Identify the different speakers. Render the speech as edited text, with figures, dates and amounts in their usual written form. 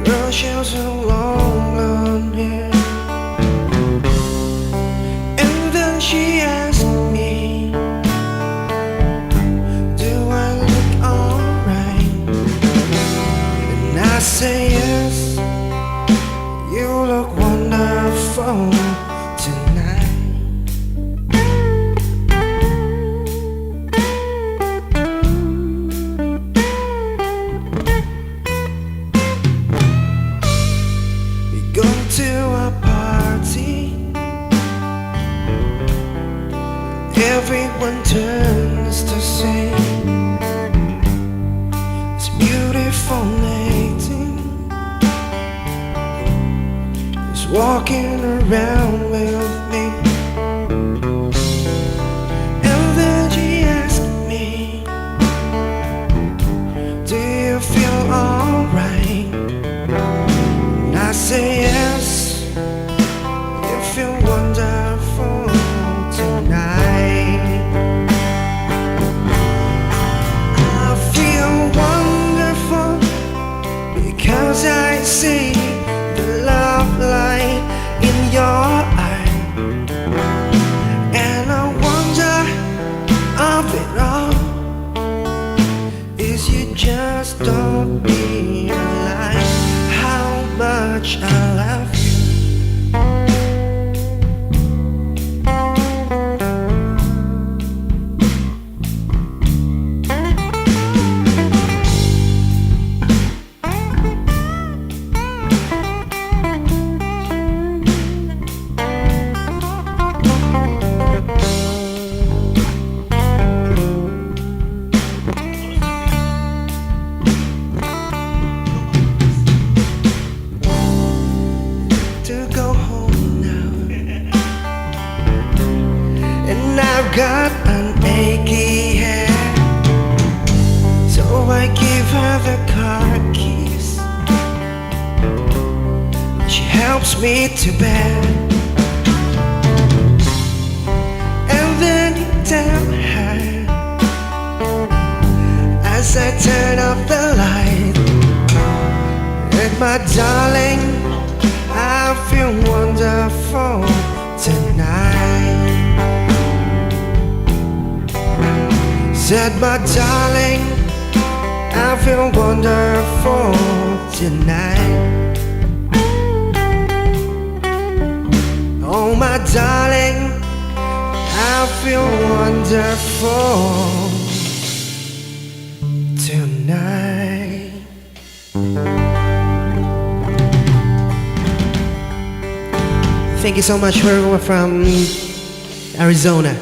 Speaker 1: Brushes along on here, and then she asked me, do I look alright? And I say yes, you look wonderful tonight. To a party, everyone turns to see this beautiful lady is walking around with me. And then she asked me, do you feel alright? And I say yes, you feel wonderful tonight. I feel wonderful because I see the love light in your eye. And I wonder of it all is you just don't realize how much I love you. To go home now, and I've got an achy head, so I give her the car keys. She helps me to bed, and then you tell her as I turn off the light, and my darling, I feel wonderful tonight. Said my darling, I feel wonderful tonight. Oh my darling, I feel wonderful tonight. Thank you so much. We're from Arizona.